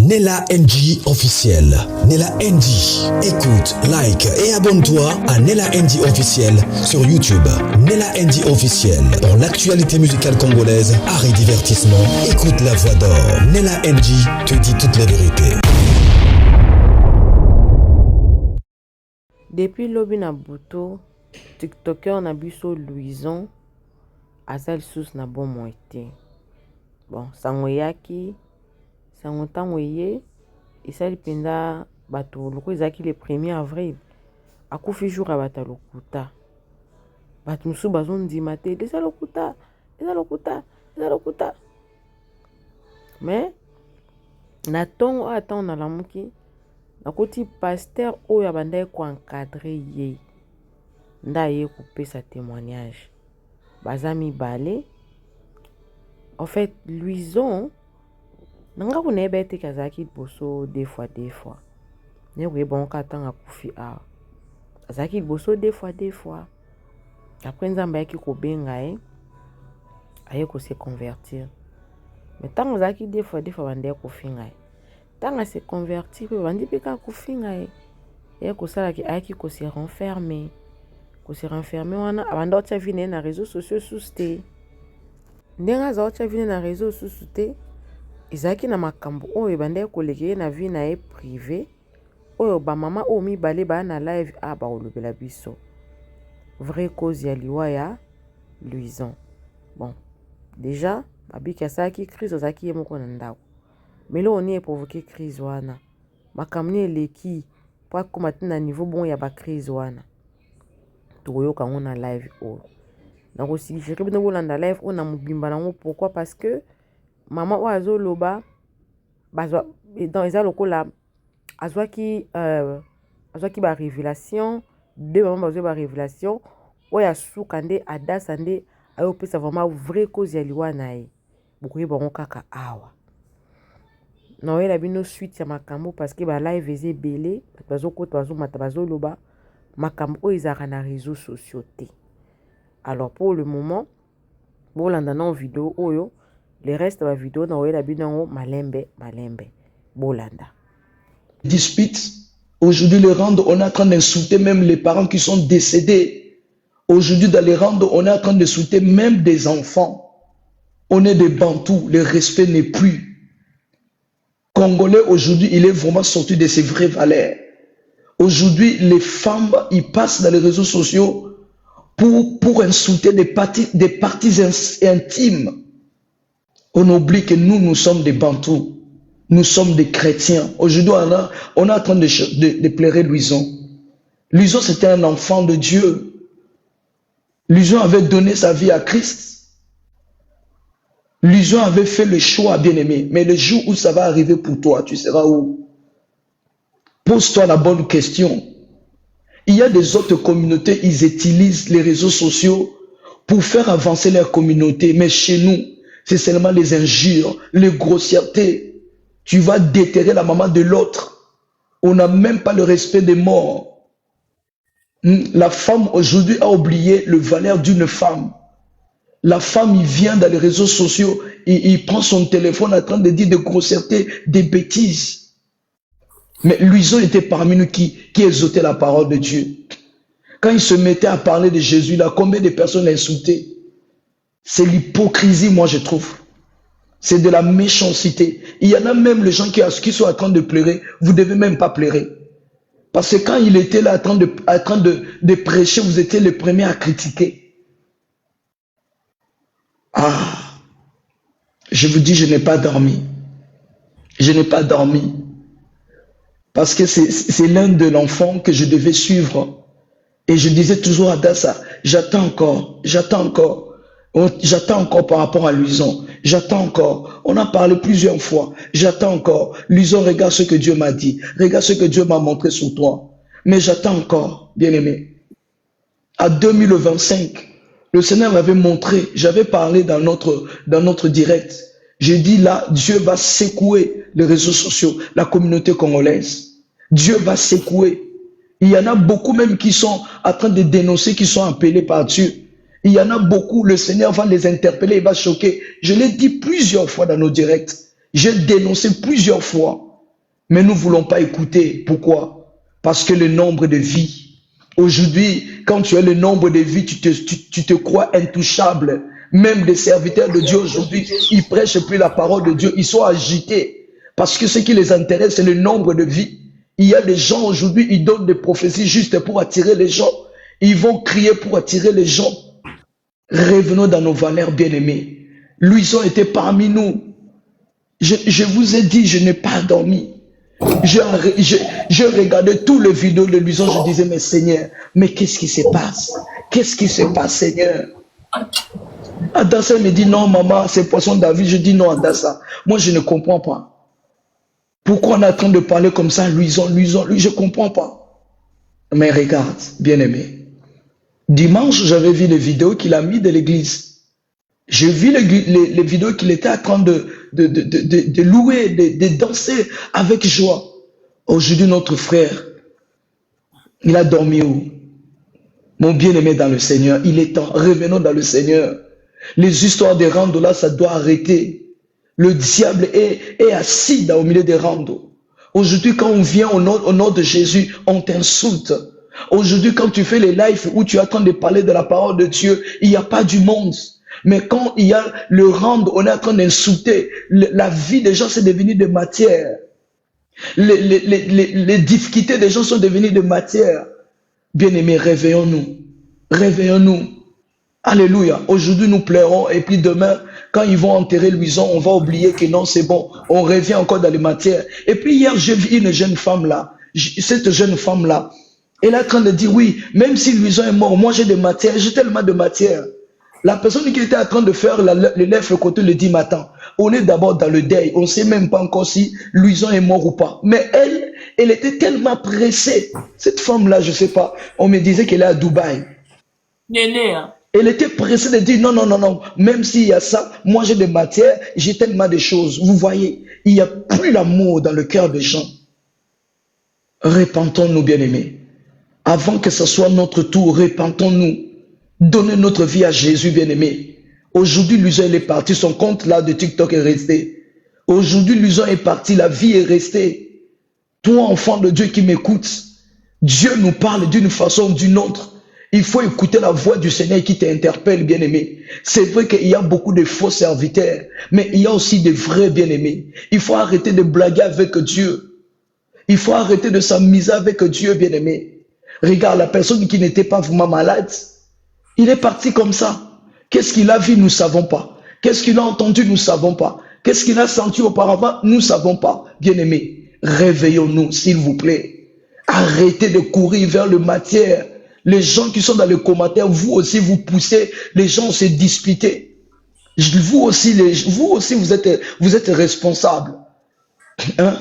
Nella NG officiel. Nella NG. Écoute, like et abonne-toi à Nella NG officiel sur YouTube. Nella NG officiel. Pour l'actualité musicale congolaise, art et divertissement, écoute la voix d'or. Nella NG te dit toute la vérité. Depuis lobi na buto, TikToker na biso Louison azal sous na bon moité. Bon, sango yaki, sango tango ye, isali penda bato loko ezaki le 1er avril. Akufi jour a bata lokuta. Bato musu bazon di mate, eza lokuta. Mais na tongo atan na lamuki, na koti pasteur oyo abanda ko encadrer ye. Nda ye couper sa témoignage. Bazami balé. En fait, Louison, nanga ko nebe te kazaki boso deux fois. Ne ko bon katanga kufi a. Azaki boso deux fois. Après nzamba yaki ko benga aye ko se convertir. Mais tant azaki deux fois bande ko finga. Tant se convertir pe bandi pe ka ko finga e ko sala ki ayaki ko se renfermer. Ko se renfermer wana abanda otya vine na réseaux sociaux susté. Ndenga za otya vine na réseaux sociaux ezaki na makambo oyo bande ko leke na vie na e privé oyo ba mama o mi balé ba na live ba olobela biso. Vraie cause ya liwa ya Louison. Bon, déjà babiki asaki crise ozaki yemoko na ndako. Mais là on est provoqué crise wana. Makamni eleki pa komati na niveau bon ya ba crise wana. Toyoka on a live o. Donc aussi je rebe no landa live on a mobimba nango pourquoi parce que maman o azoloba bazwa dans eza lokola azwaki ba révélation deux mamans bazwa ba révélation oya sukande adasande ayo pesa vraiment vraie cause ya liwa nae. Bokoye bango kaka awa. Non elle a bino suite ya makambo parce que ba live eze belé bazo kota bazo mata bazo loba makambo o izaka na réseaux sociaux te. Alors pour le moment bolanda na vidéo oyo le reste de la vidéo na oyela bino malembe bolanda. Dispute aujourd'hui les rendre on est en train d'insulter même les parents qui sont décédés. Aujourd'hui dans les rendre on est en train d'insulter même des enfants. On est des bantous, le respect n'est plus. Congolais aujourd'hui, il est vraiment sorti de ses vraies valeurs. Aujourd'hui, les femmes, ils passent dans les réseaux sociaux pour insulter des parties intimes. On oublie que nous sommes des bantous. Nous sommes des chrétiens. Aujourd'hui, on est en train de pleurer Louison. Louison, c'était un enfant de Dieu. Louison avait donné sa vie à Christ. Louison avait fait le choix bien-aimé. Mais le jour où ça va arriver pour toi, tu seras où? Pose-toi la bonne question. Il y a des autres communautés, ils utilisent les réseaux sociaux pour faire avancer leur communauté. Mais chez nous, c'est seulement les injures, les grossièretés. Tu vas déterrer la maman de l'autre. On n'a même pas le respect des morts. La femme aujourd'hui a oublié le valeur d'une femme. La femme, il vient dans les réseaux sociaux, il prend son téléphone en train de dire des grossièretés, des bêtises. Mais Louison était parmi nous qui exaltait la parole de Dieu. Quand il se mettait à parler de Jésus, là, combien de personnes l'insultaient? C'est l'hypocrisie, moi, je trouve. C'est de la méchanceté. Il y en a même les gens qui sont en train de pleurer. Vous ne devez même pas pleurer. Parce que quand il était là en train de prêcher, vous étiez les premiers à critiquer. Ah, je vous dis, je n'ai pas dormi. Je n'ai pas dormi. Parce que c'est l'un de l'enfant que je devais suivre. Et je disais toujours à Dassa, j'attends encore par rapport à Louison. J'attends encore. On a parlé plusieurs fois. J'attends encore. Louison, regarde ce que Dieu m'a dit. Regarde ce que Dieu m'a montré sur toi. Mais j'attends encore, bien-aimé. À 2025, le Seigneur m'avait montré, j'avais parlé dans notre direct. J'ai dit là, Dieu va secouer les réseaux sociaux, la communauté congolaise. Dieu va secouer. Il y en a beaucoup même qui sont en train de dénoncer, qui sont appelés par Dieu. Il y en a beaucoup, le Seigneur va les interpeller, il va choquer. Je l'ai dit plusieurs fois dans nos directs. J'ai dénoncé plusieurs fois. Mais nous ne voulons pas écouter. Pourquoi? Parce que le nombre de vies. Aujourd'hui, quand tu as le nombre de vies, tu te crois intouchable. Même des serviteurs de Dieu aujourd'hui, ils ne prêchent plus la parole de Dieu. Ils sont agités. Parce que ce qui les intéresse, c'est le nombre de vies. Il y a des gens aujourd'hui, ils donnent des prophéties juste pour attirer les gens. Ils vont crier pour attirer les gens. Revenons dans nos valeurs, bien-aimés. Louison était parmi nous. Je vous ai dit, je n'ai pas dormi. Je regardais tous les vidéos de Louison, je disais, mais Seigneur, mais qu'est-ce qui se passe? Qu'est-ce qui se passe, Seigneur? Adassa me dit, non, maman, c'est Poisson David. Je dis, non, Adassa, moi, je ne comprends pas. Pourquoi on est en train de parler comme ça, Louison, je ne comprends pas. Mais regarde, bien-aimé. Dimanche, j'avais vu les vidéos qu'il a mis de l'église. J'ai vu les vidéos qu'il était en train de louer, de danser avec joie. Aujourd'hui, notre frère, il a dormi où? Mon bien-aimé dans le Seigneur, il est temps. Revenons dans le Seigneur. Les histoires des randos là, ça doit arrêter. Le diable est assis au milieu des randos. Aujourd'hui, quand on vient au nom de Jésus, on t'insulte. Aujourd'hui, quand tu fais les lives où tu es en train de parler de la parole de Dieu, il n'y a pas du monde. Mais quand il y a le rando, on est en train d'insulter. La vie des gens, c'est devenu de matière. Les difficultés des gens sont devenues de matière. Bien-aimés, réveillons-nous. Réveillons-nous. Alléluia. Aujourd'hui, nous pleurons et puis demain, quand ils vont enterrer Louison, on va oublier que non, c'est bon. On revient encore dans les matières. Et puis hier, j'ai vu une jeune femme là. Cette jeune femme là, elle est en train de dire, oui, même si Louison est mort, moi j'ai des matières, j'ai tellement de matière. La personne qui était en train de faire le lèvre côté le 10 matin, on est d'abord dans le deuil. On ne sait même pas encore si Louison est mort ou pas. Mais elle était tellement pressée. Cette femme-là, je ne sais pas, on me disait qu'elle est à Dubaï. Néné, hein. Elle était pressée de dire non, non, non, non. Même s'il y a ça, moi j'ai des matières, j'ai tellement de choses. Vous voyez, il n'y a plus l'amour dans le cœur des gens. Repentons-nous, bien-aimés. Avant que ce soit notre tour, repentons-nous. Donnez notre vie à Jésus, bien-aimé. Aujourd'hui, Louison est parti, son compte là de TikTok est resté. Aujourd'hui, Louison est parti, la vie est restée. Toi, enfant de Dieu qui m'écoute, Dieu nous parle d'une façon ou d'une autre. Il faut écouter la voix du Seigneur qui t'interpelle, bien-aimé. C'est vrai qu'il y a beaucoup de faux serviteurs, mais il y a aussi des vrais bien-aimés. Il faut arrêter de blaguer avec Dieu. Il faut arrêter de s'amuser avec Dieu, bien-aimé. Regarde, la personne qui n'était pas vraiment malade, il est parti comme ça. Qu'est-ce qu'il a vu, nous ne savons pas. Qu'est-ce qu'il a entendu, nous ne savons pas. Qu'est-ce qu'il a senti auparavant, nous ne savons pas. Bien-aimés, réveillons-nous, s'il vous plaît. Arrêtez de courir vers le matière. Les gens qui sont dans les commentaires, vous aussi, vous poussez les gens à se disputer. Vous aussi, vous êtes responsables. Hein?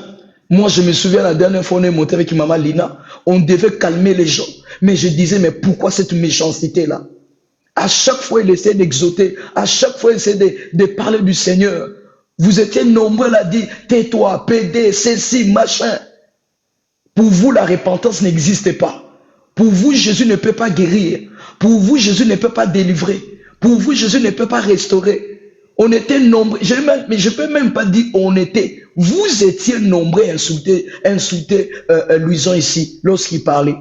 Moi, je me souviens la dernière fois, on est monté avec maman Lina, on devait calmer les gens. Mais je disais, mais pourquoi cette méchanceté-là? À chaque fois, il essaie d'exhorter. À chaque fois, il essaie de parler du Seigneur. Vous étiez nombreux à dire, tais-toi, pédé, ceci, machin. Pour vous, la repentance n'existe pas. Pour vous, Jésus ne peut pas guérir. Pour vous, Jésus ne peut pas délivrer. Pour vous, Jésus ne peut pas restaurer. On était nombreux, mais je ne peux même pas dire on était. Vous étiez nombreux à insulter Louison ici, lorsqu'il parlait.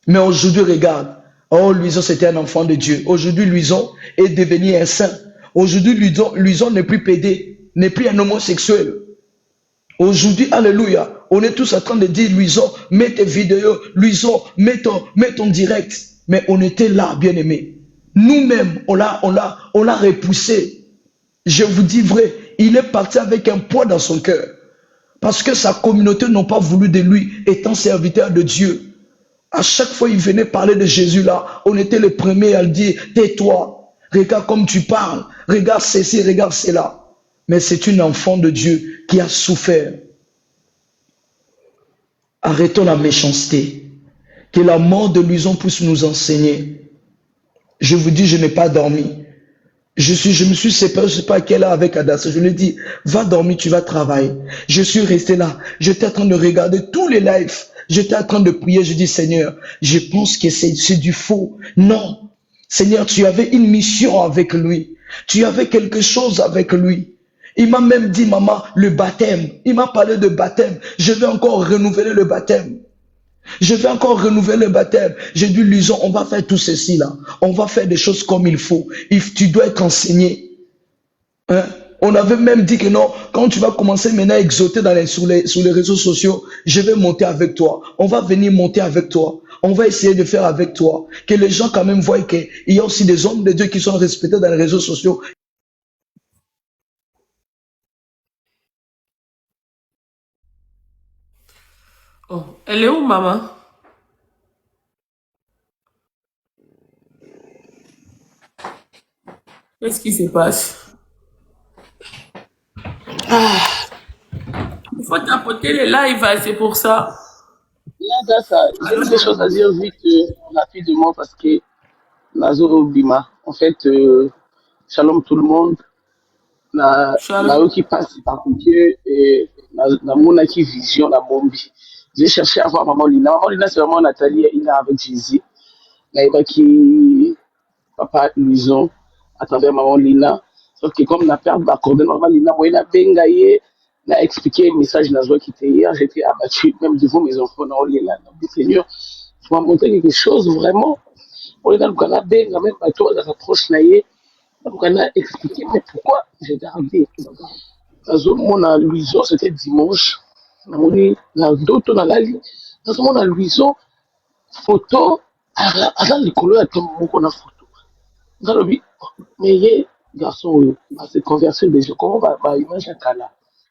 Mais aujourd'hui, regarde. Oh, Louison, c'était un enfant de Dieu. Aujourd'hui, Louison est devenu un saint. Aujourd'hui, Louison n'est plus pédé, n'est plus un homosexuel. Aujourd'hui, alléluia, on est tous en train de dire, Louison, mets tes vidéos, Louison, mets ton direct. Mais on était là, bien-aimés. Nous-mêmes, on l'a repoussé. Je vous dis vrai, il est parti avec un poids dans son cœur. Parce que sa communauté n'a pas voulu de lui, étant serviteur de Dieu. À chaque fois, il venait parler de Jésus là, on était les premiers à le dire, tais-toi, regarde comme tu parles, regarde ceci, regarde cela. Mais c'est une enfant de Dieu qui a souffert. Arrêtons la méchanceté. Que la mort de Louison puisse nous enseigner. Je vous dis, je n'ai pas dormi. Je me suis séparé, je ne sais pas à quelle heure avec Adas. Je lui ai dit, va dormir, tu vas travailler. Je suis resté là. J'étais en train de regarder tous les lives. J'étais en train de prier. Je dis, Seigneur, je pense que c'est du faux. Non. Seigneur, tu avais une mission avec lui. Tu avais quelque chose avec lui. Il m'a même dit, maman, le baptême. Il m'a parlé de baptême. Je vais encore renouveler le baptême. Je vais encore renouveler le baptême. J'ai dit, Luison, on va faire tout ceci là. On va faire des choses comme il faut. Tu dois être enseigné. Hein? On avait même dit que non, quand tu vas commencer maintenant à exhorter sur les réseaux sociaux, je vais monter avec toi. On va venir monter avec toi. On va essayer de faire avec toi. Que les gens quand même voient qu'il y a aussi des hommes de Dieu qui sont respectés dans les réseaux sociaux. Oh, elle est où, maman? Qu'est-ce qui se passe? Il faut tapoter les lives, c'est pour ça. Là, ça, j'ai des choses à dire vite, rapidement, parce que Nazo Bima, en fait, shalom tout le monde, na eux qui passe par Dieu, et na mon qui vision, la bombi. J'ai cherché à voir Maman Lina. Maman Lina, c'est vraiment Nathalie, il est avec Jésus. Là, qui, papa Luison, à travers Maman Lina. Sauf que comme la perte accordé Maman Lina, moi, il a bengaye, n'a expliqué le message Nazo qui était hier, j'étais abattu, même devant mes enfants, dans les là, Seigneur. Tu m'as montré quelque chose vraiment. On est dans le Canada, même pas toi, la rapproche naïe. Donc, on a expliqué, mais pourquoi j'ai gardé. Mon Louison, c'était dimanche. On a d'autres, on a la ligne. Dans mon Louison, photo, à les couleurs, à tout le monde, on a photo. Dans le but, mais il garçon, à se converser déjà. Comment va image à Kala?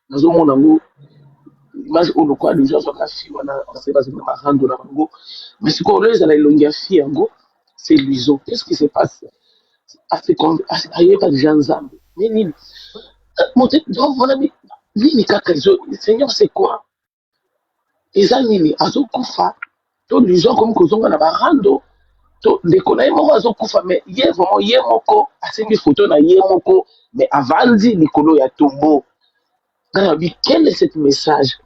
Dans mon amour, image où le quoi, les gens sont cassés, on sait pas si on va rendre la mango. Mais ce qu'on leur a longue fille, en gros, c'est Louison. Qu'est-ce qui se passe? À y pas de gens zambes. Mais nini, donc mon ami, nini kaka Seigneur c'est quoi? Eza nini azokufa to Louison comme kozonga na barando to ndeko na ye moko azokufa mais ye vraiment ye moko asengi photo na ye moko mais avandi likolo ya tombeau. Quel est ce message?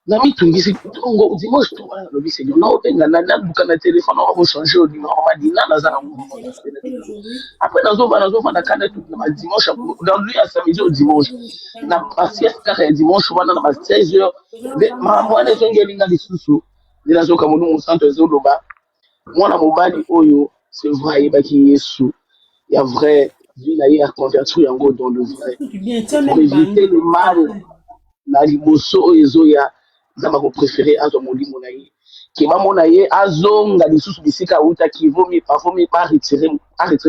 Nami tungisi tongo dimanche to wana lobi Seigneur na obenga na buka na téléphone on va changer au numéro on m'a dit na za na après nazo na kana tout na dimanche dans lui à samedi au dimanche na pasier car dimanche wana na 16h mais mwana zongelinga lisusu nazo kamunu mu centre zoloba mwana mobali oyo c'est vrai baki Yesu il y a vrai vie na ya convertir yango dans le vrai pour éviter le mal na liboso oyo ezoya zama ko préférer azo molimo na ye ki mamona ye azonga lisusu bisika uta ki vomi pas retirer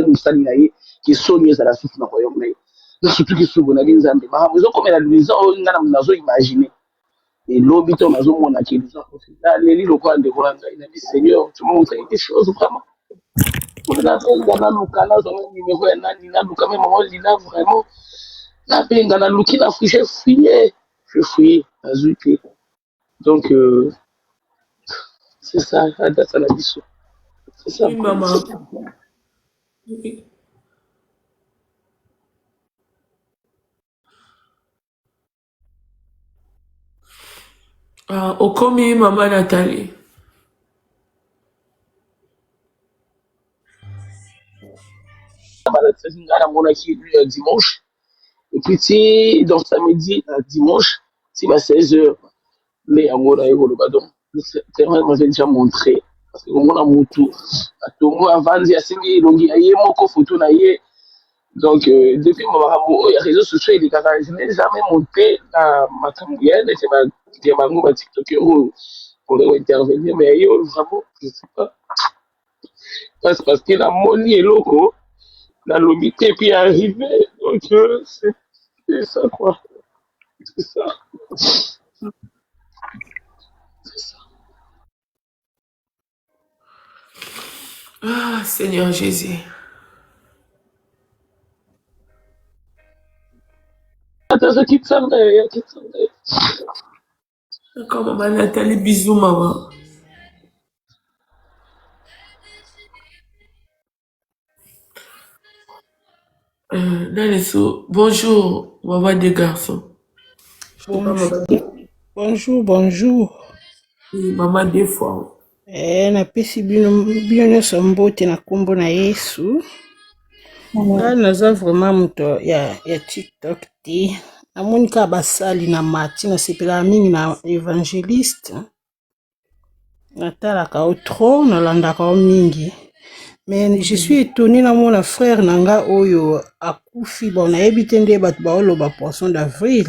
musali na ye ki soni ezala susu na royaume na ye na surtout ki subo na binzambe ma mozo comme la luisa o ngana nazo imaginer et lobi to nazo mona ki luisa ko na leli lokwa de kolanga ina bi Seigneur tu m'as montré quelque chose vraiment on a fait ngana lokala zo numéro ya nani na luka même maman lina vraiment na benga na luki na friche fouillé je fouillé azuté. Donc, c'est ça, ça la mission. C'est ça. Oui, maman. Oui. Ah, au commis, maman Nathalie. Dimanche. Et puis, donc samedi, dimanche, c'est à 16h. Les amours, c'est vrai, moi, j'ai déjà montré. Parce que on a mon tour. À tout moment, avant, il y a cinq donc il y a mon photo, donc, depuis mon réseau social, je n'ai jamais monté dans ma caméra, c'est ma TikTok pour intervenir, mais vraiment, je ne sais pas. Parce que la monnaie est loco, la lobité puis arrivé, donc c'est ça quoi. C'est ça. C'est ça. Ah, Seigneur Jésus. Attends, quitte ça, D'accord, maman Nathalie, bisous, maman. Bonjour, maman des garçons. Bonjour. Oui, maman des fois. Napesi bino nyonso mbote na kombo na Yesu. Naza vraiment moto ya TikTok te. Namoni ka basali na mati nasepelaka mingi na évangéliste. Natalaka o trop nalandaka o mingi. Mais je suis étonné na mon frère nanga oyo akufi bon nayebi te nde bato baoloba poisson d'avril.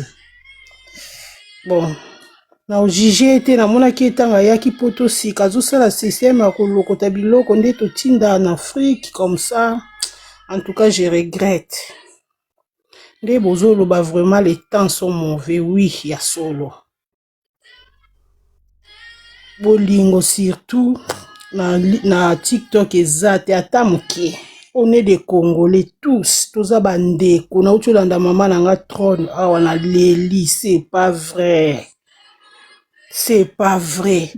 Bon na ojige ete namonaki etanga ayaki po tosika azosala système ya kolokota biloko nde totinda en Afrique comme ça. En tout cas je regrette. Nde bozoloba vraiment les temps sont mauvais, oui ya solo. Bolingo surtout na TikTok ezate ata moke. On est des Congolais tous, toza bandeko na utulanda mama nanga trône awa na leli, c'est pas vrai. C'est pas vrai.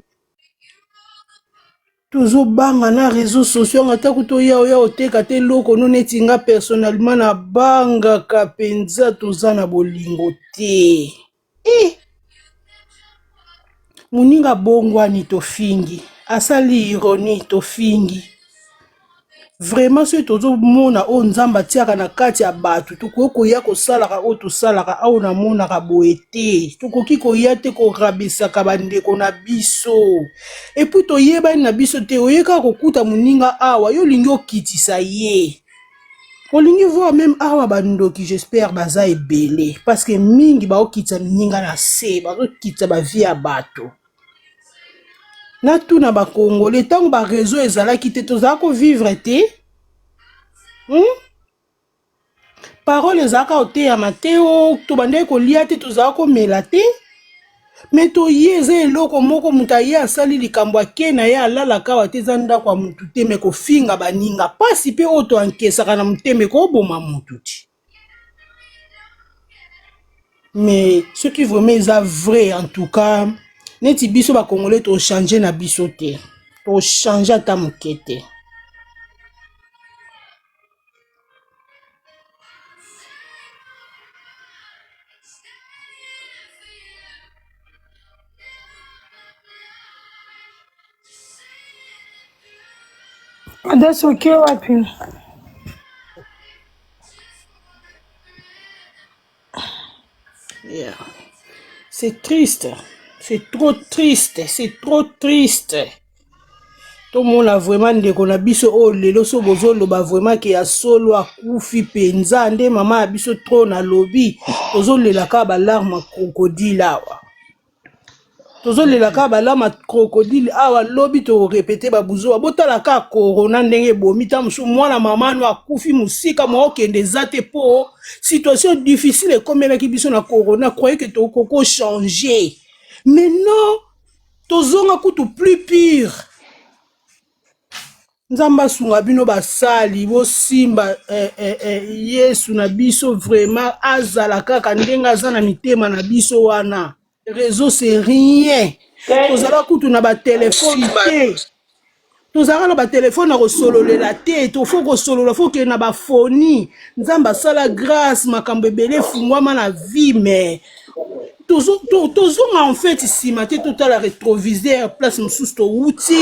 Tozo banga na réseaux sociaux ngata kuto ya oteka te loko no netinga personnellement na banga kapenza toza na bolingo te. Muninga bongwani tofingi, asali ironie tofingi. Vraiment ce tozo mona o nzamba tiaka na kati ya batu toko ya ko salaka o to salaka au na mona ka boete toko kiko ya te ko rabisa ka bandeko na biso et puis to yeba na biso te oyeka ko kuta muninga awa yo lingi okitisa ye olingi voir même awa bandoki j'espère baza ebele parce que mingi ba okitsa muninga na se ba okitsa ba vie ya bato na tout na ba Congolais tango ba réseau ezalaki te tozala ko vivre te. Parole ezaka ote ya mateo to bande ko lia te tozala ko mela te. Mais to yeze eloko moko mutaye asali likambo ake na ya alala kawa te zanda kwa mutu te me ko finga baninga pasi pe oto ankesaka na muteme ko boma mutu ti. Mais ce qui vraiment est vrai en tout cas neti biso ba Congolais to changer na biso te. To changer ata mokete. That's okay wapi. Yeah. C'est triste. C'est trop triste. C'est trop triste. Tout le monde a vraiment ndeko na biso o lelo so bozolo ba vraiment ke ya solo akufi penza nde mama biso trop na lobby tozolela ka ba larme crocodile awa. Tozolela ka ba larme crocodile awa lobby to répéter ba buzo botala ka corona ndenge bomi ta musu mwana mama no akufi musika mo okende zate po situation difficile comme la ki biso na corona croyez que to koko changer. Mais non, tozonga kutu plus pire. Nzamba sunga bino basali bo simba Yesu na biso vraiment azala kaka ndenga azana mitema na biso wana réseau c'est rien tozala kutu na ba téléphone te tozala na ba téléphone na kosololela te to faut kosolola faut que na ba phone nzamba sala grâce makambo ebele fungwama na vie mais tozonga en fait sima te total rétroviseur place mususu to wuti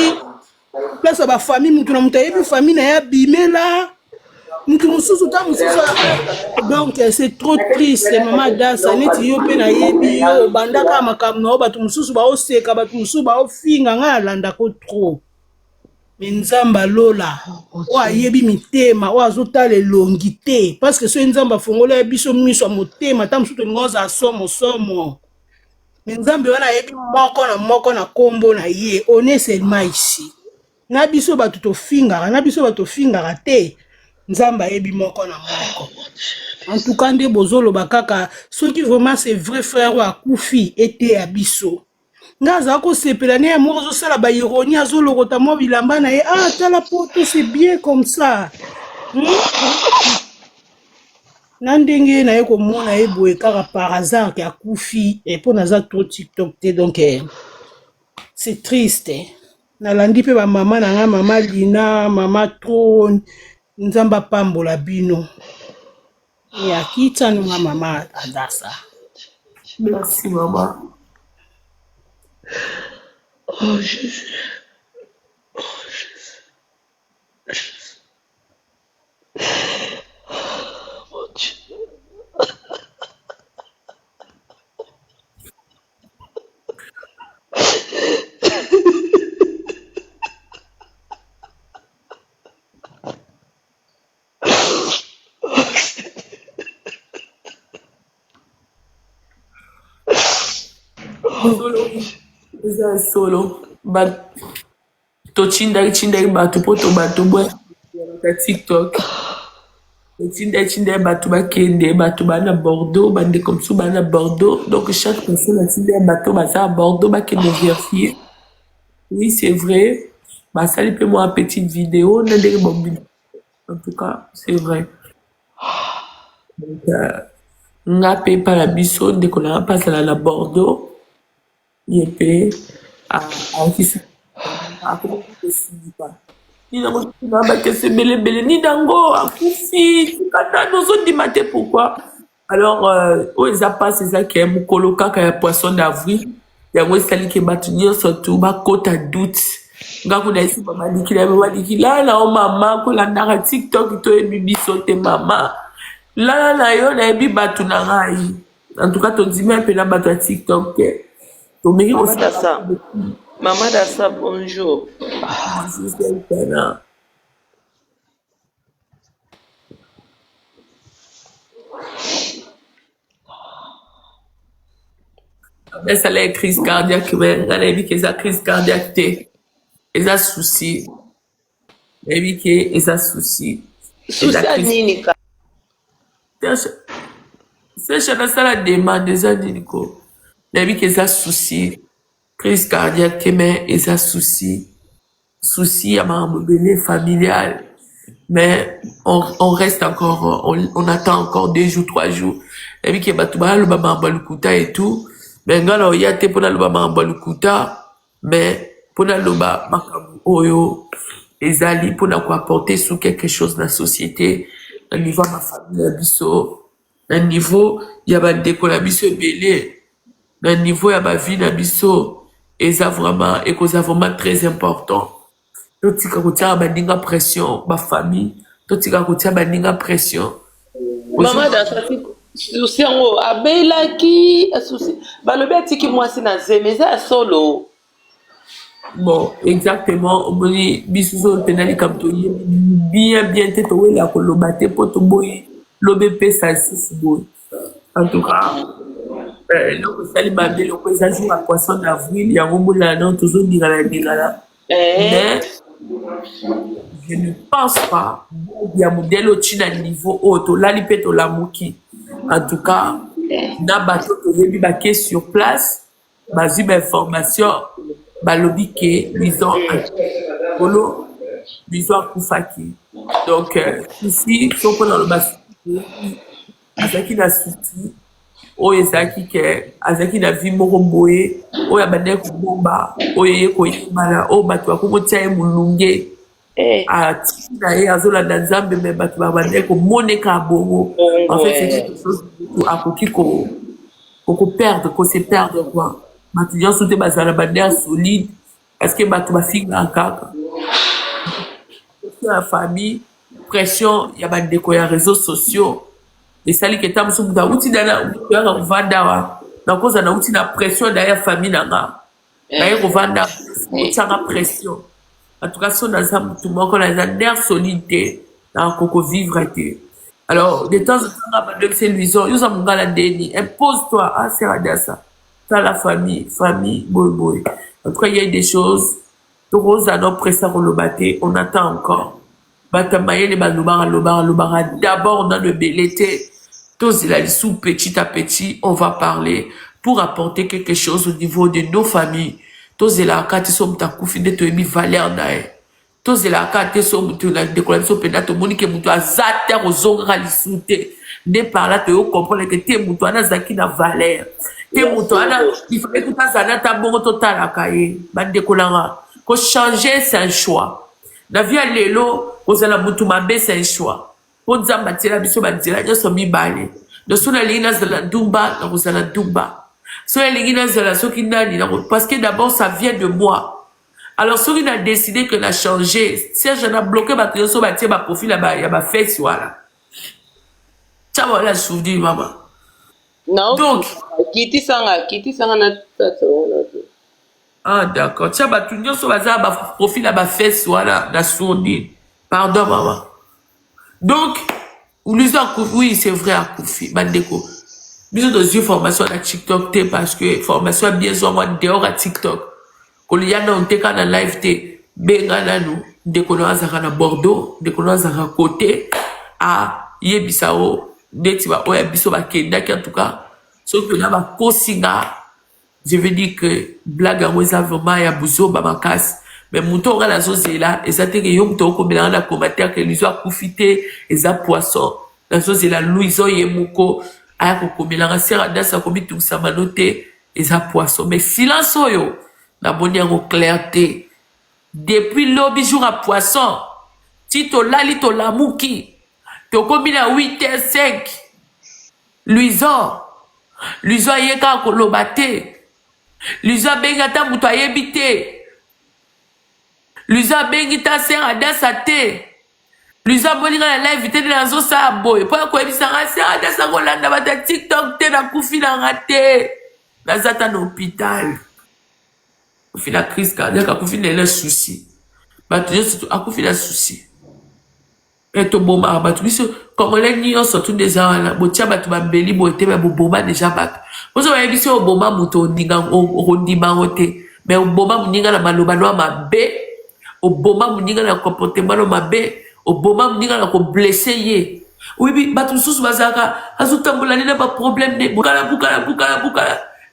place ba famille mutu na mutu ayebi famille na ya bimela mutu mususu ta mususu donc c'est trop triste mama dasa neti yo pe na yebi yo bandaka makambo na bato mususu ba oseka bato mususu ba ofinga nga alanda ko trop mais nzamba lola o ayebi mitema o azotala elongi te parce que so nzamba fongola biso miso ya motema ta mususu ngoza somo mais nzambe wana ayebi moko na kombo na ye on est seulement ici. Na biso bato to fingara na biso bato fingara te nzamba yebi moko na moko. En tout cas nde bozolo bakaka soki vraiment c'est vrai frère wa kufi ete ya biso ngaza ko sepela ne moko zo sala ba ironie azolokota mo bilamba na ye tala poto c'est bien comme ça. Na ndenge na ye ko mona ye boye kaka par hasard ki akufi et pour naza trop TikTok te donc c'est triste. Nalandi pe ba mama na nga mama Lina mama Tron nzamba pambola bino ya kita no mama Adasa. Merci maman. Oh Jésus. Mon Dieu. Solo. Eza solo. But tochindaki bato po to bato boya na TikTok. Tochindaki bato bakende bato bana Bordeaux bande comme ça bana Bordeaux. Donc chaque personne a tindaki bato baza à Bordeaux bakende vérifier. Oui, c'est vrai. Bah ça lui fait moi une petite vidéo na ndenge bombi. En tout cas, c'est vrai. Donc nga pe pa la biso ndeko na pas à Bordeaux. Yepe a kisi ako pas ni na mo na ba ke se belebele ni dango akufi kata nozo dimate pourquoi alors ils a passé ça qui est mukolo kaka ya poisson d'avril ya mo sali ke batunyo surtout ba kota doute nga kuna isi ba dikila na o mama ko la ndaka TikTok to e bibiso te mama la na yo na bi batu na ngai en tout cas ton dimi un peu na batu TikTok Maman Dassa, bonjour. Mais ça a crise cardiaque, mais elle a dit que ça crise cardiaque, et ça souci. Elle a dit que ça souci. Souci à nini ka? C'est ça la demande des Nico. Elle a dit que ça souci. Crise cardiaque, mais et ça souci à ma mobilité familiale. Mais on reste encore, on attend encore 2 jours, 3 jours. Et puis, le baba balukuta et tout. Mais, ngalo, y a te pour le baba balukuta. Mais, pour le baba makabu oyo, ezali, pour quoi apporter sous quelque chose dans la société, au niveau de ma famille, la biso, au niveau, y a des décolabiso belé, au niveau, y a ma vie, la biso, et ça vraiment, et que ça vraiment très important. Tout ce qui a bandinga pression, ma famille, tout ce qui a bandinga pression. Maman Dassa, souci en haut, abela qui, souci, bah le bête qui moi c'est nazé, mais ça solo. Bon, exactement, on dit, bisous, penali comme toi, bien, t'es au la colobate, pour ton boy, l'OBP, ça, c'est beau. En tout cas, donc, ça, les babés, le président à poisson d'avril, il y a un moment là, non, toujours dire la là. Mais, je ne pense pas qu'il y a un modèle au-dessus d'un niveau haut, là, il peut être la mouki. En tout cas, dans le bateau, il y a sur place, il y a une information, il y a Koufaki. Donc, ici, si on prend dans le bateau, il y a un souci. Oyo ezaki ke azaki na vie moko boye oyo abandaki kobomba oyo ye koyebana oyo bato bakokotia ye molunge atiki na ye azolanda nzambe me bato babandaki komoneka bongo en fait c'est quelque chose akoki kokoperdre kose perdre quoi bato nyonso te bazala bandea solide parce que bato bafingaka kaka la famille pression ya bandeko ya réseaux sociaux. Et ça li keta musu muta uti dana ya vanda wa na koza na uti na pression derrière famille nanga na ye vanda uti na pression en tout cas son ensemble tout monde qu'on a un nerf solide na koko vivre été alors de temps en temps ba de c'est luison yo za mungala deni impose-toi à c'est ça dans la famille boy en tout cas il y a des choses to rosa no pressa ko lo baté on attend encore Batamaye lobara d'abord dans le belleté. Tous il a sous petit à petit, on va parler pour apporter quelque chose au niveau de nos familles. Tous il a quand ils sont ta koufi de toi mi valeur nae. Tous il a quand ils sont tu la décoration penato monique muto azate ozonga lisute. Ne par là tu comprendre que t'es muto ana zaki na valeur. T'es muto ana il faut que tu azana ta bongo total akaye. Bande décolanga. Ko changer c'est un choix. La vie à l'élo, aux alamutumabe, c'est un choix. Pour Zambatila, biso bandila, nous sommes mibale. Nous sommes les linas de la Dumba, nous sommes la Dumba. Nous sommes les linas de la Sokinani, parce que d'abord, ça vient de moi. Alors, si on a décidé qu'on a changé, si j'en ai bloqué, nous sommes bâtis, ma profil là-bas, il y a ma fesse, voilà. Tiens, voilà, je vous dis, maman. Non, donc, Kiti Sanga, na tata. Ah, d'accord. Tiens, bah, tout le monde a profil à ma fesse, voilà, la sourdine. Pardon, maman. Donc, oui, c'est vrai, à Koufi, Bandeko. biso tozwi formation na TikTok te parce que formation bien zwangwa dehors à TikTok kolia na onteka na live te benga nanu ndeko na azaka na Bordeaux ndeko na azaka côté a yebisa o ndeti ba oya biso bakendaki en tout cas soki na bakosinga je veux dire que blague yango eza vraiment ya buzoba makasi mais moto onga nazozela eza te ke yo moto okomelanga na commentaire ke lizo akufi te eza poisson nazozela luizo ye moko aya kokomelanga sera dasa akomitungisa mano te eza poisson mais silence oyo naboni yango clair te depuis lobi jour à poisson ti tolali tolamuki tokomi na 8h05 luizo ayeka koloba te luizo abengi ata moto ayebi te luizo abengi ta ser adasa te luizo aboninga na live te nde nazosala boye mpo ya koyebisanga ser adasa kolanda bato ya TikTok te nakufi nanga te naza ta na hôpital akufi na crise cardiaque akufi na ele souci bato nyonso akufi na souci e tobomaka bato biso congolais nyonso tu ndeza wana botia bato bambeli boye te me boboma deja bato ozo bayebisi oboma moto okondima yango te me oboma moninga na maloba no ya mabe oboma moninga na comportement no mabe oboma moninga na koblesse ye oyebi bato mosusu bazalaka azotambola nde na baproblème ne bukala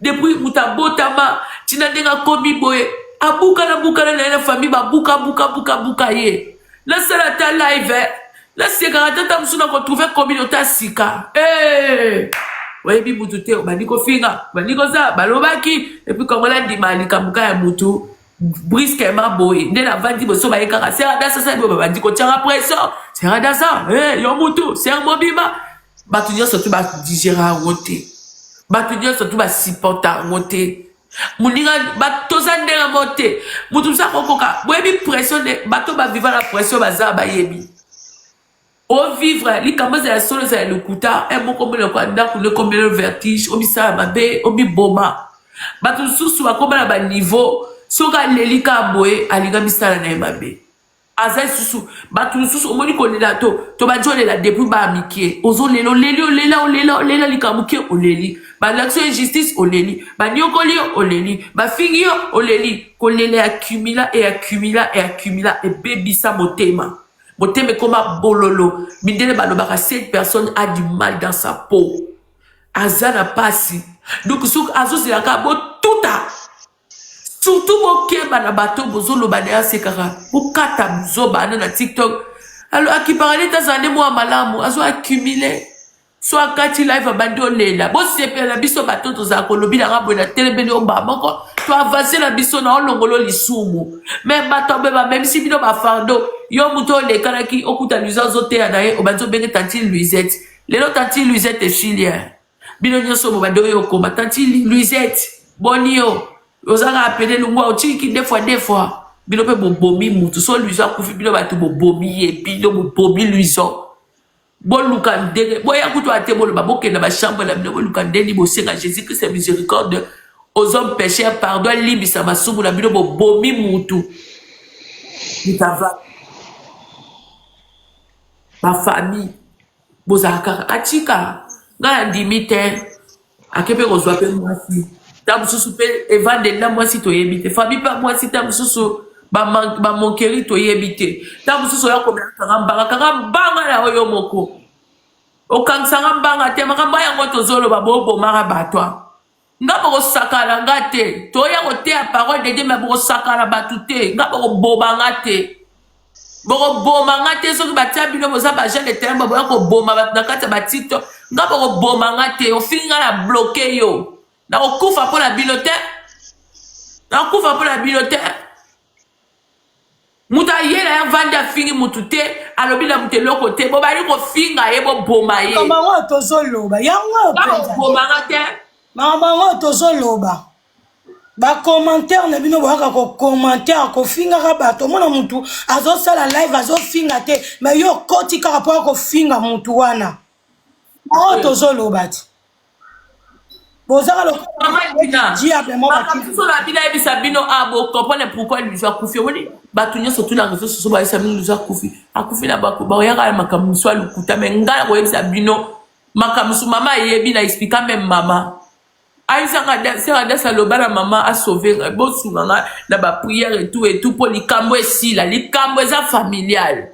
depuis moto abotama ntina ndenge akomi boye abukala na ye na famille babuka ye nasala ta live nasekaka tata mosusu na kotrouve communauté asika oyebi mutu te obandi kofinga bandi koza balobaki epuis kongola ndima likambuka ya mutu brusquement boye nde navandi boso bayekaka seradasa sa bo babandi kotianga pression seradasa yo mutu ser mobima bato nyonso tu badigera yango te bato nyonso tu basupporta yango te moninga toza ndenge mo te mutu mosu akokoka boyebi pression bato baviva na pression baza bayebi ovivre likambo ezala solo ezala lokuta moko mbele kwa ndako lekombele vertige obisala mabe obiboma bato mosusu bakoma na baniveau soki aleli ka boye alinga misala na ye mabe aza lisusu bato mosusu omoni kolela to badi olela depuis baamikie ozolela olela likambo ke oleli balaction ya justice oleli baniokoli yo oleli bafingi yo oleli kolela accumula ebebisa motema motema ekoma bololo mindele balobaka cette personne a du mal dans sa peau aza na pasi donc soki azozelaka botuta surtout bokeba na bato bozoloba na yasekaka bokata buzoba ana na TikTok alors akiparale tazande mwa malamu azo accumule so akati live abandi olela bosepela biso bato tozala kolobinanga boye na telebeli omba moko to avance na biso na olongolo lisumu me bato abeba memisi bino bafardo yo mutu olekanaki okuta luisa ozoteya na ye obandi obenge tanti Luisette lelo tanti Luisette efilia bino nyonso bobandi oyo okoma tanti Luisette boni yo ozaka apele lungwa otiki deux fois bino pe bobomi mutu so luiso akufi bino bato bobomi ye bino bobomi luiso boluka ndenge boya kutu ate boloba bokenda bachambre na bino boluka ndeni bosenga Jésus Christ miséricorde aux hommes pécheurs pardon libisa masumu na bino bobomi mutu mitava ma famille bozaka atika ngala ndimi te akepe kozwa pe mwasi ta mususu pe evande na mwasi toyebi te famille pa mwasi ta mususu bamonkeri toyebi te ta mususu oya komela kanga mbanga na oyo moko okangsanga mbanga te makambo yango tozoloba bobomaka bato nga bokosakala nga te toya koteya parole de Dieu me bokosakala bato te nga bokobomanga te bokobomanga te soki batia bino boza bagene terme boya koboma bato na kati ya batito nga bokobomanga te ofingi nga na bloke yo nakokufa mpo na bino te nakokufa mpo na bino te mutu ayela ya vandi afingi mutu te alobi na mutu eloko te bobali kofinga ye boboma ye makambo tozoloba yango bakobomanga te makambo tozoloba bacommentaire na bino boyaka kocommentaire kofingaka bato omona mutu azosala live azofinga te me yo koti kaka mpo ya kofinga mutu wana yango tozoloba ti bozaka lokola bino ayebisa bino bokomprendre pourquoi lizo akufi omoni bato nyonso tu na réseau soso bayebisa bino lizo akufi na baoyaka na makambo miso ya lokuta me ngai nakoyebisa bino makamusu mama yebi na expliquer même maman. Aïsanga sera dans sa lobala maman a sauvé bon souvent na ba prière et tout pour les cambo ici là les cambo ça familial.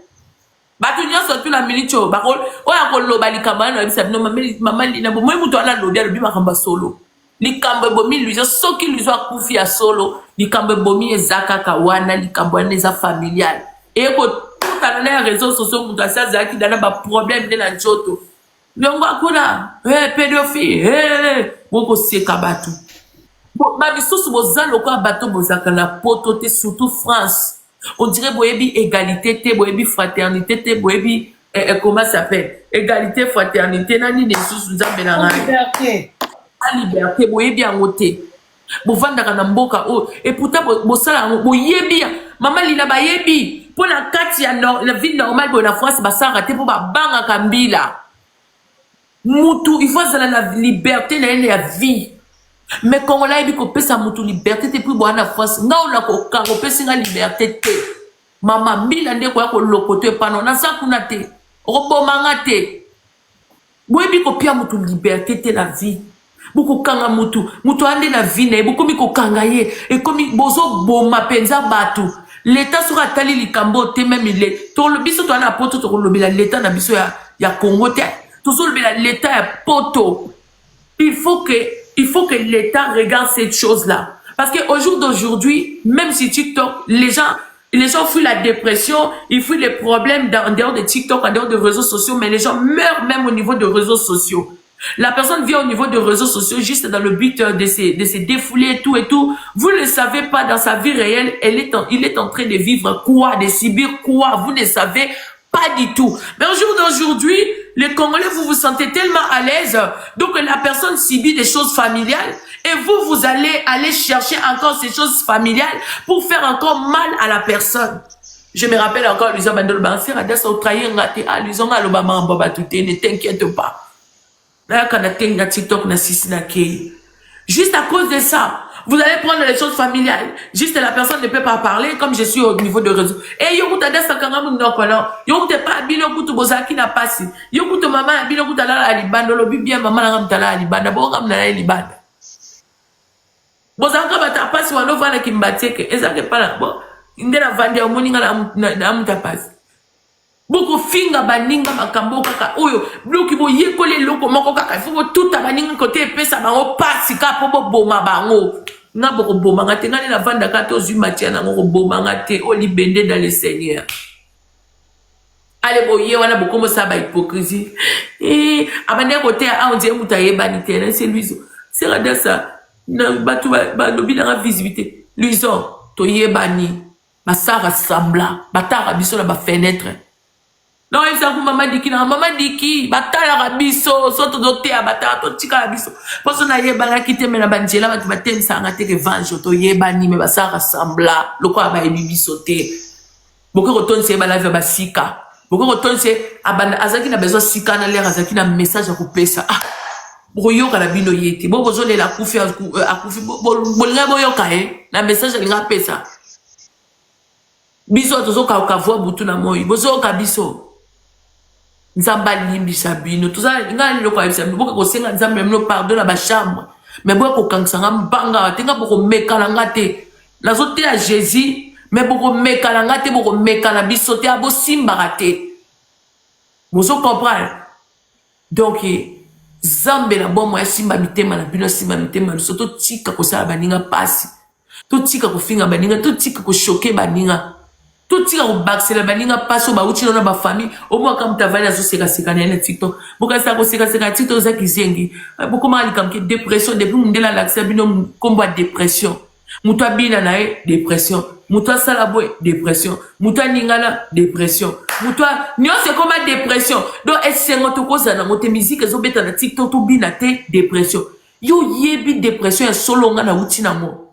Batu nyonso surtout la minute ba ko oya ko loba li cambo na bisa no maman li na bo moi muto ana lobia lobi makamba solo. Li cambo bomi lui so qui lui soit kufi ya solo li cambo bomi ezaka kawana li cambo neza familial. Et ko tout dans les réseaux sociaux muto ça zaki dana ba problème de na njoto. Longo akuna pédophile boko seka batu ba bisusu bozalo kwa bato bozaka na poto te surtout France on dirait boyebi égalité te boyebi fraternité te boyebi comment ça s'appelle égalité fraternité nani de susu nzambe na ngai liberté a liberté boyebi angote bovandaka na mboka o et pourtant bosala boyebi mama lina bayebi pour la kati ya la ville normale de la France basara te pour ba banga kambila Moutou, il faut la liberté la vie. Mais quand on a dit qu'on peut sa moutou liberté, t'es plus bonne à France. Non, on a qu'on peut sa liberté. Maman, mille ne quoi qu'on locote pas non. Na ça qu'on a te. Robo mangate. Moi, bi qu'on pia moutou liberté t'es la vie. Beaucoup kanga moutou ande la vie ne. Beaucoup mi ko kangaye. Et comme bozo bo ma penza batu. L'État sera tali li kambo te même il est. Ton le biso toi na poto to le l'État na biso ya Congo te. Toujours l'État est poteau. Il faut que l'État regarde cette chose-là. Parce qu'au jour d'aujourd'hui, même si TikTok, les gens fuient la dépression, ils fuient les problèmes en dehors de TikTok, en dehors des réseaux sociaux, mais les gens meurent même au niveau des réseaux sociaux. La personne vient au niveau des réseaux sociaux juste dans le but de se défouler et tout. Vous ne savez pas dans sa vie réelle, il est en train de vivre quoi, de subir quoi, vous ne savez pas du tout. Mais au jour d'aujourd'hui, les Congolais, vous vous sentez tellement à l'aise, donc la personne subit des choses familiales, et vous allez chercher encore ces choses familiales pour faire encore mal à la personne. Je me rappelle encore, Luisa Bandol Banser, à Dessa, au trahir, à Luisa, à l'Obama, en Boba, tout ne t'inquiète pas. Là, quand on a TikTok, on a juste à cause de ça. Vous allez prendre les choses familiales. Juste la personne ne peut pas parler comme je suis au niveau de réseau. Et yo kuta desa kanga mu ndokolo. Yo kuta pa bilo kutu bozaki na pasi. Yo kuta mama bilo kuta la libanda lo bibia mama na mtala libanda bo ngam na libanda. Bozaka bata pasi wano vana kimbateke. Ezake pala bo. Indela vandia moninga na mtapasi. Boko finga baninga makambo kaka oyo bloki bo yekole loko moko kaka faut tout baninga côté pesa bango pasi ka po boma bango na boko boma ngate ngani na vanda ka to zui matia na ngoko boma ngate o libende dans le Seigneur. Ale bo ye wana boko mo sa ba hypocrisie abande côté a on dit mutaye banité c'est lui c'est rada ça na batu ba lobi na visibilité luison to yebani basara sambla batara biso na ba fenêtre. Non, il s'agit maman diki, batala rabiso, soto doté à batala, to tika rabiso. Parce qu'on a yeba quitté mais la banjela, ma tubatem ça ngate que vange, to yeba ni me basa rassembla, le quoi ba ebibi sauté. Beaucoup retourne c'est la vie sika. Beaucoup retourne c'est abana azaki na besoin sika na l'air azaki na message à couper ça. Ah, boyo kalabino yeti. Bon besoin de la koufi à koufi. Bolga boyo kae, la message elle ngape ça. Biso tozo ka voix butu na moi. Bozo ka biso. Nzamba limbi sabino tout ça ngali loko ayisa boka ko senga nzamba mno pardon na ba chambre mais boka ko kangsanga mbanga tenga boko mekala ngate nazote ya Jésus mais boko mekala ngate boko mekala bisote abo simba raté vous comprenez donc zambe na bon moi simba mitema na bino simba mitema soto tika ko sala baninga pasi to tika ko finga baninga to tika ko choquer baninga tout tika ko baxela baninga paso ba uti na ba famille au moins comme tavali azo seka na TikTok boka sa ko seka TikTok za kizengi boko mali comme que dépression depuis mundela l'accès bino combat dépression muto bina na dépression muto sala boy dépression muto ningala dépression muto nyo c'est comme dépression donc est-ce que to koza na mote musique zo beta na TikTok to bina te dépression yo yebi dépression ya solo nga na uti na mo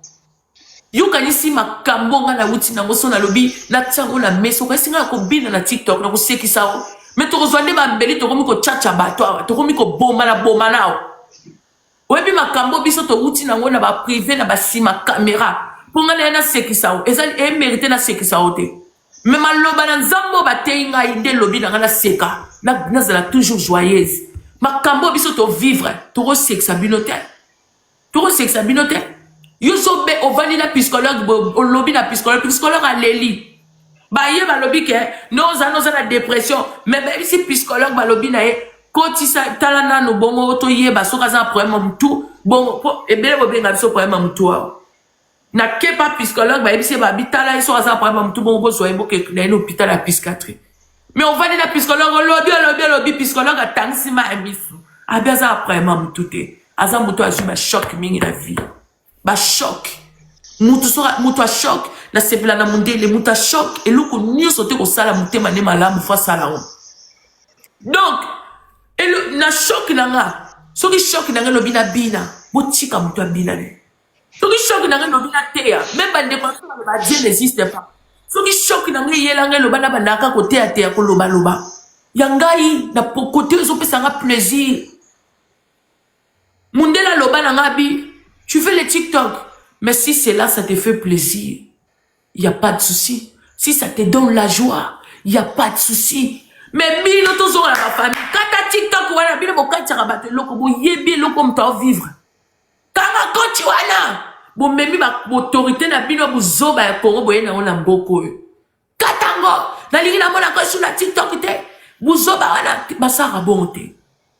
yo kanisi makambo nga na wuti na ngoso na lobi na tsango na meso kasi nga ko bina na TikTok na ko sekisa o mais to kozwande ba mbeli to komi ko chacha bato to komi ko bomba na webi makambo biso to wuti na ngona ba privé na ba sima caméra pour nga na sekisa o ezali mérité na sekisa o te mais maloba na nzambo ba teinga inde lobi na seka na zala toujours joyeuse makambo biso to vivre to sexa binote yo so be ovani na psychologue o lobby na psychologue a leli ba ye ba lobby ke noza na dépression mais ba si psychologue ba lobby na e koti sa talana no bongo to ye ba soka za problème mutu bongo e bele bo benga biso problème mutu na ke pas psychologue ba ebise ba bitala iso za problème mutu bongo bo so e bo ke na hôpital la psychiatrie mais on va dire la psychologue lobby psychologue atangsima emisu abiaza problème mutu te aza mutu azu ba choc mingi na vie ba choc mutu a choc na sepela na mundele mutu a choc et loko nyonso te kosala mutema ne malamu fa sala on donc na choc nanga soki choc nanga lobi na bina botika mutu a bina ne soki choc nanga lobi na teya même ba ndeko ba Dieu n'existe pas soki choc nanga yelanga loba na bandaka ko teya ko loba yangai na côté zo pesa nga plaisir mundela loba nanga bi tu fais le TikTok, mais si c'est là, ça te fait plaisir, il n'y a pas de souci. Si ça te donne la joie, il n'y a pas de souci. Mais bino tozo la famille, quand tu TikTok, voilà, bino boka tcharabat loko, bo yebi loko mta vivre. Kama kochi wana, bo memi ba autorité na bino bo zoba ya Congo bo yena ona mboko. Katango, na lingi na mona ko sur la TikTok te, bo zoba wana basara bonte.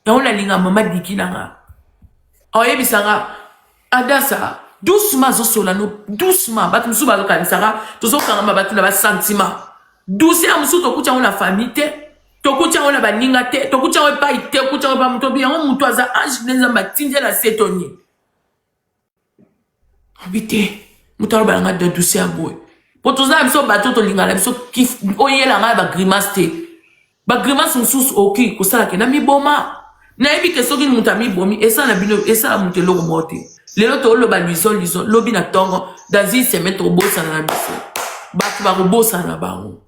Ya ona linga mama dikina nga. Oyebi sanga Adasa, doucement, doucement, batu msou bazo kanisara, tozo kangamba batu na ba sentiment. Doucement, msou tokucha ona famille te, tokucha ona ba ninga te, tokucha ona pa ite, tokucha ona ba mutobi, yango mutu aza ange nenzamba tindia na setoni. Habite, mutu alo balanga de douceur boy. Po toza mso bato to lingala, mso kif, oye la nga ba grimace te. Ba grimace msou oki, kosala ke na mi boma. Na ebi ke soki mutu mi bomi, esa na bino, esa la mutu loko mote. Lelo to lo ba luison lobi na tongo dazi se mettre au bossa na biso batu ba bossa na bango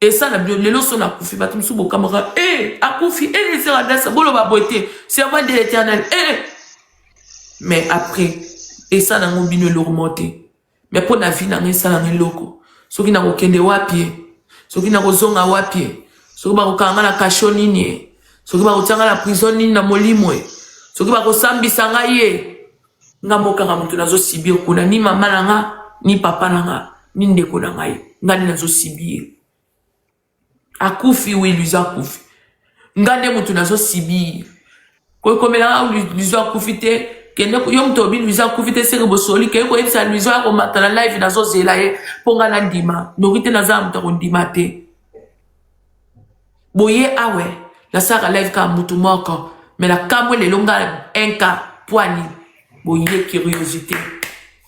et ça na bio lelo so na kufi batu msu bo kamera akufi les sera dasa bolo ba boité servant de l'Éternel mais après et ça na ngobino lo remonter mais pour na vie na ngesa na loko soki na kokende wapi soki na kozonga wapi soki ba kokanga na kashoni ni soki ba kotanga na prison ni na molimo soki ba kosambisa ngaye nga moka nga mutu nazo sibir kuna ni mama nanga ni papa nanga ni ndeko nanga ngani nazo sibir akufi oui Luizo akufi ngande mutu nazo sibir ko komela Luizo akufi te kende ko yom to bi Luizo akufi te sere bosoli ke ko ebisa Luizo ko matala live nazo zela ye ponga na ndima norite naza mutu ko ndima te boye awe la sara live ka mutu moko mais la kamwe le longa enka poani boye curiosité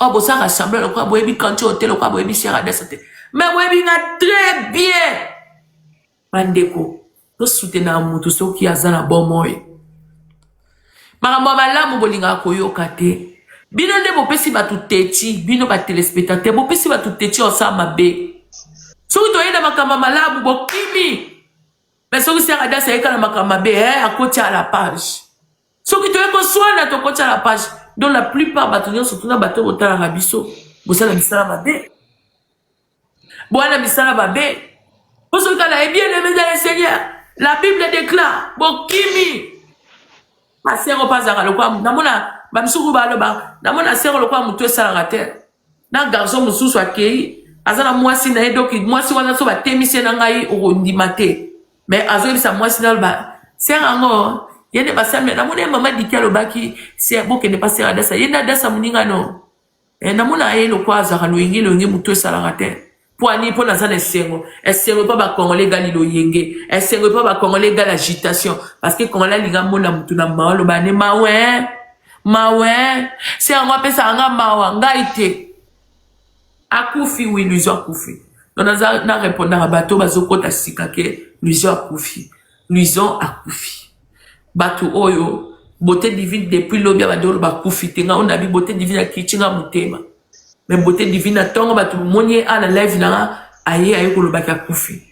oh bo ça rassemble le quoi boyebi quand tu hôtel le quoi boyebi sera desate mais boyebi nga très bien bandeko to soutenir mutu soki azana bon moy makambo malamu bolinga koyoka te bino nde bopesi batu teti bino ba téléspectateur bopesi batu teti osama be soki toyenda makambo malamu bokimi mais soki sera desate kana makambo be akoti à la page soki toyeko soana tokoti à la page. Donc la plupart bâtonneurs surtout na bateau au Tarabiso, bosala misala babe. Boana misala babe. Pour ce cas-là, et bien aimé dans le Seigneur, la Bible déclare, Bokimi. Ma sœur au pas à le quoi, namona, bamsuru baloba, namona sœur le quoi moutou salarater. Na garçon moussou soit kei, azana moi si na edoki, moi si wana so ba temise na ngai o ndimate. Mais azo sa moi si na ba, sœur ango. Yene basame na mona mama dikalo baki c'est boke ne passer adasa yena dasa muninga no na mona yelo kwaza kalo yengelo ngi muto salarater poani po na zana sengo esengo pa ba congolais galilo yenge esengo pa ba congolais gal agitation parce que congolais linga mona mutu na maolo ba ne mawe c'est en pesa nga mawa ngaite akufi oui Luizo akufi donc na répondre à bateau bazokota sikake Luizo akufi Luizo akufi Batu oyo, beauté divine depuis l'obia badolo bakufite nga on a bi beauté divine akichinga mutema. Mais beauté divine atonga batu monye ala live na aye ko lobaka kufi.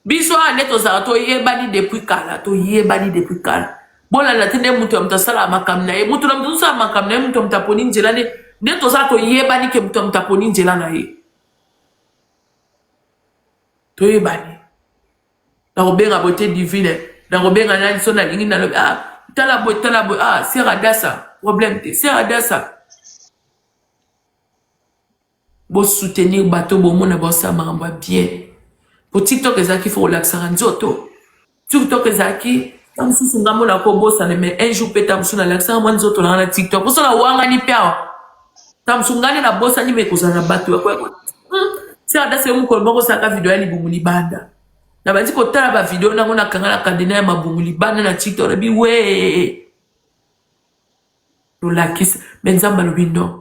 Biso aneto za to yebani depuis kala to yebani depuis kala. Bola la tende mutu mtasala makamna e mutu mtasala makamna mutu mtaponi njela ne neto za to yebani ke mutu mtaponi njela na ye. To yebani. La robenga beauté divine na robenga nani so na lingi na lobi tala boy c'est radasa problème te c'est radasa bo soutenir bateau bo mona bo sa maramba bien pour TikTok ezaki faut relaxer nzoto TikTok ezaki tamsusu ngambo na ko bosa mais un jour peut tamsusu na relaxer moi nzoto na TikTok pour ça na wanga ni pia tamsusu ngani na bosa ni me kozana bateau kwa c'est radasa yo ko boko saka video ya libumuli banda na bandi ko tala ba video na ngona kangala kadena ya mabumuli banda na TikTok na bi we lolakisa benzamba lobindo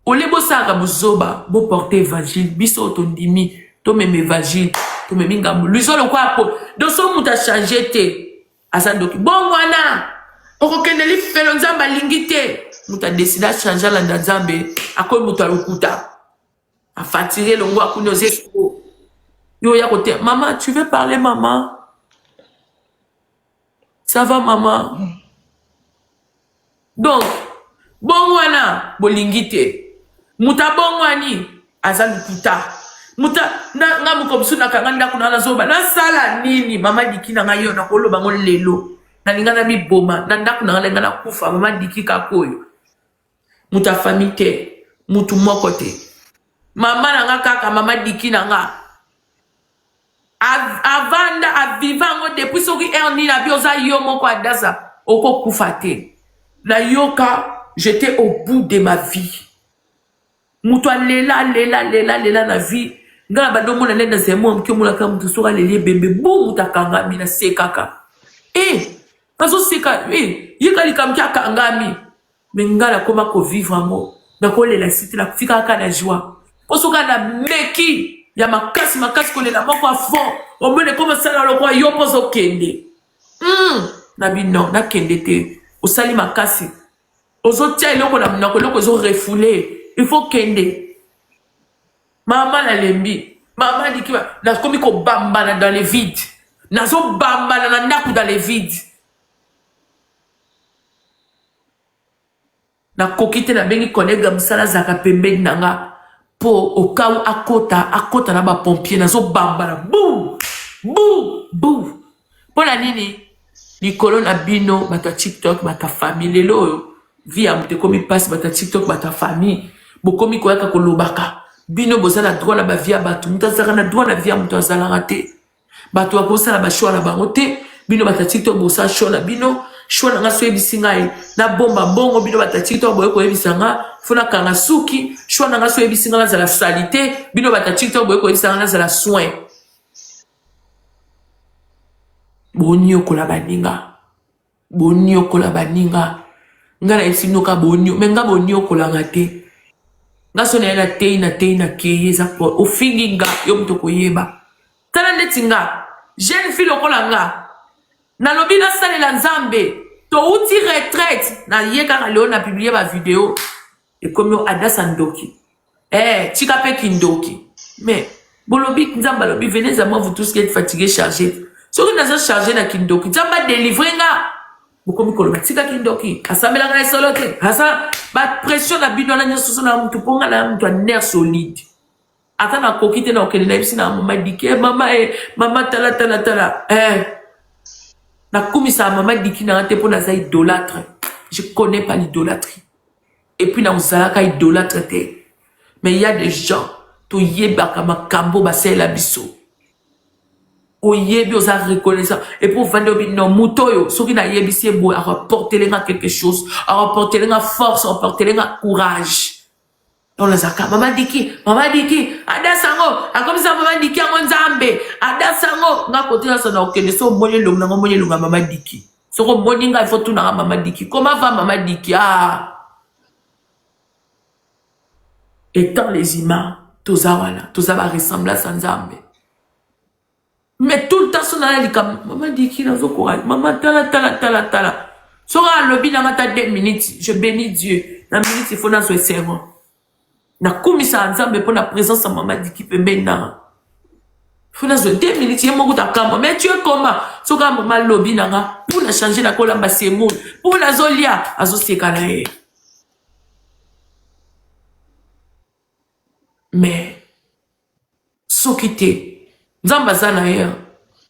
olebo saka buzoba bo porter évangile biso tondimi to meme évangile to meme ngambo luso lo kwa po do so muta changer te asandoki bon wana okokende li felo nzamba lingite muta décider changer la nzambe akoy muta lokuta a fatiguer le ngwa kunoze yo ya côté maman tu veux parler maman ça va maman donc bon wana bolingite muta bon wani azali puta muta na ngamu komsu na kanganda kuna na zoba na sala nini mama diki na ngayo na kolo bango lelo na lingana bi boma na ndaku na ngalenga na kufa mama diki kakoyo muta famille mutu moko te mama na nga kaka mama diki na nga avanda avivango depuis soki erni na bioza yo moko adasa oko kufa te na yoka j'étais au bout de ma vie. Moutoua lela na vie. Ngala bado mona nenda zemo mkyo mona kama mtu sura lele bembe bo mutakanga mina sekaka. Kazo seka yeka likamkia kangami. Mengala koma ko vivre mo. Na ko lela site la fika kana joie. Osoka na meki ya makasi ko lela moko a fond. O mene koma sala lokwa yo pozo kende. Na bino na kende te. O sali makasi. Ozo tia iloko na minako iloko ozo refoulé. Il faut kende. Maman la lembi. Maman dit que na komi ko bambana dans les vides. Nazo bambana na ndaku dans les vides. Na kokite na bengi kolega msala zaka pembeni nanga po okau akota na ba pompier nazo bambana. Boum! Boum! Boum! Pona nini? Nikolo na bino bata TikTok bata famille lelo via mute komi passe bata TikTok bata famille bokomi koyaka kolobaka bino bozala droit na ba via batu mutazaka na droit na via mutu azala raté batu akosala ba show na bango te bino bata TikTok bosa show na bino show na ngaso ebisinga na bomba mbongo bino bata TikTok boye ko ebisanga fona kanga suki show na ngaso ebisinga na zala salité bino bata TikTok boye ko ebisanga na zala soin bonio kola baninga ngana esinoka bonio menga bonio kola ngate ngaso na te na keye po ofinginga yo mto koyeba tala ndetinga jeune fille okola nga na lobi na salela nzambe to uti retraite na yeka leo na publier ba vidéo et comme adasa ndoki tika pe kindoki mais bolobi nzamba lobi venez à moi vous tous qui êtes fatigués chargés. Si vous avez chargé na kindoki, tu vas délivrer nga. Vous comme koloma tika kindoki, asambela nga solote. Asa ba pression na bidona nyoso na mtu ponga na mtu nerf solide. Ata na kokite na okene na bisi na mama diki, mama tala. Na kumisa mama diki na ante pona za idolâtre. Je connais pas l'idolâtrie. Et puis na uzalaka idolâtre te. Mais il y a des gens to yebaka makambo ba la biso. Oyebi osa reconnaissant et pour vendre non mutoyo soki na yebisi boy a rapporter lenga quelque chose a rapporter lenga force a rapporter lenga courage on la zaka mama diki ada sango a comme ça mama diki a nzambe ada sango nga côté ça na okende so monye longa mama diki so ko moninga il faut tout na mama diki comment va mama diki étant les humains tozawala tozaba ressemblance à nzambe. Mais tout le temps, son allait comme maman dit qu'il a au courage. Maman, tala. Sora lobby dans ma 2 minutes. Je bénis Dieu. La minute, il faut dans ce serment. Na kumisa ensemble pour la présence de maman dit qu'il peut maintenant. Il faut dans ce 2 minutes. Il y a mon goutte mais tu es comment? Sora maman lobby dans pour la changer la colle en bas c'est moun. Pour la zolia, azo c'est kanae. Mais, sokite. Nzamba zana ya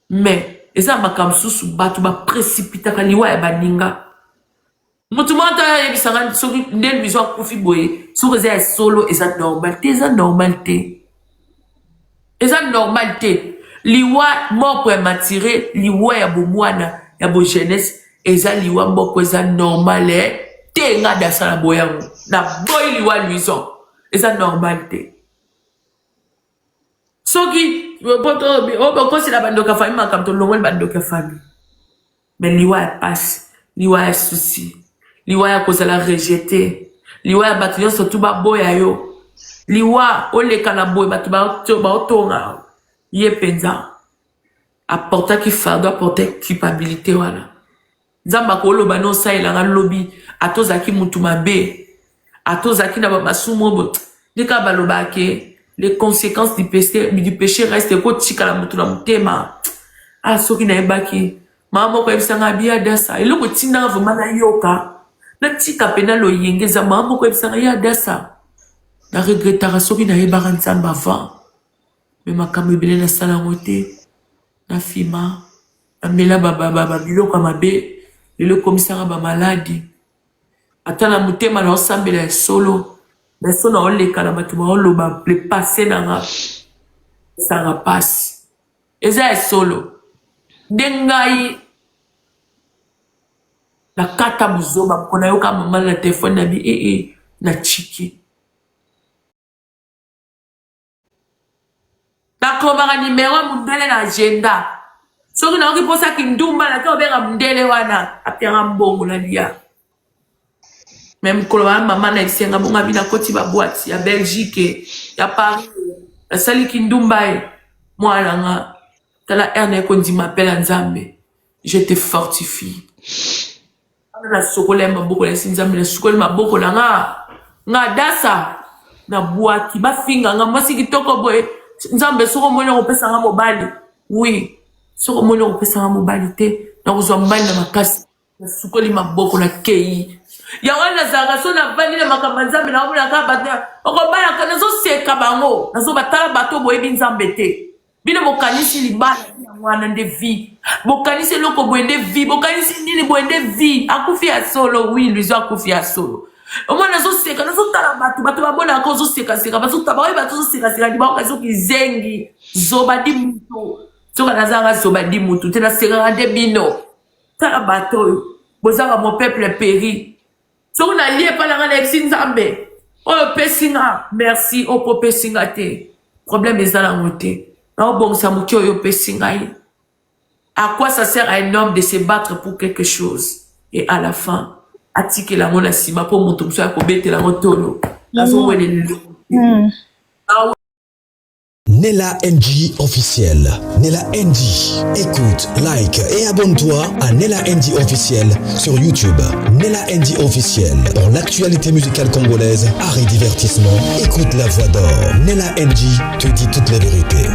mais Et ça m'a comme sous batu ba précipita kaliwa ya baninga. Mutumata ya bisanga soki ndel biso akufi boye. Sous réserve solo et ça normalité, ça normalité. Et ça normalité. Liwa mort prématuré, liwa ya bomwana, ya bo jeunesse, et ça liwa mort ça normal te nga da sala boyango. Na boy liwa luison. Et ça normalité. Soki c'est la bande de famille comme tout le monde bande de famille. Mais liwa passe, liwa a souci, liwa a cause la rejeter, liwa a bâtiment surtout ba boya yo, liwa ole kana boy bâtiment ba otonga, yé penza, apporter qui fardeau apporter culpabilité voilà. Zamba ko lo bano sa ilanga lobby, atozaki mutumabe, atozaki na ba masumo, nika baloba ke. Les conséquences du péché restent quoi tika la mutu na mutema. Ah, soki na ebaki. Maman ko ebisanga biya dasa. Eloko tinda vraiment na yoka. Na tika pena lo yengeza maman ko ebisanga ya dasa. Na regretara soki na ebaka nzamba avant. Mais makambo ebele na sala ngote. Na fima. Na mela baba biloko mabe. Lelo komisanga ba maladi. Atana mutema na osambela solo. Mais si on a les calamatumba, on l'a passé dans ça passe. Et ça est solo. Dengai la kata muzoba kona yoka maman la téléphone na bi na chiki. Na koma numéro mundele na agenda. Soki na oki posa kindumba na ka obenga mundele wana apia mbongo na dia. Même quand maman a essayé de faire des côté ba boîte, il y a Belgique, il y a Paris, la sali kindumba moi là t'as la erne qu'on dit m'appelle Nzambe, je te fortifie. Na sokola maboko la Nzambe na sokola maboko la nga dasa na boîte ba finga nga masi kitoko boy Nzambe soko mona ko pesa nga mobali. Oui, soko mona ko pesa nga mobali te na ko zwa mbali na makasi na sokola maboko la kei. Ya wana zagaso na bali na makambo Nzambe na omona ka batna okobala kana zo seka bango nazo batala bato boyebi Nzambe te bino bokanisi libala ya mwana nde vie bokanisi loko boende vie bokanisi nini boende vie akufi ya solo oui lui zo akufi ya solo omona zo seka nazo tala bato babona ko zo seka bazo tabaye bato zo seka diba okazo kizengi zoba di mutu soka nazanga zoba di mutu te na seka de bino tala bato bozanga mon peuple péri. Si on a lié par la Alexis Nzambe, oh pesinga, merci, oh pesinga te. Problème est dans la montée. Non bon ça moukio yo pesinga. À quoi ça sert à un homme de se battre pour quelque chose et à la fin, attiquer la mona sima pour mon tomso à kobete la motono. Nella NG officiel. Nella NG. Écoute, like et abonne-toi à Nella NG officiel sur YouTube. Nella NG officiel. Pour l'actualité musicale congolaise, art et divertissement, écoute la voix d'or. Nella NG te dit toute la vérité.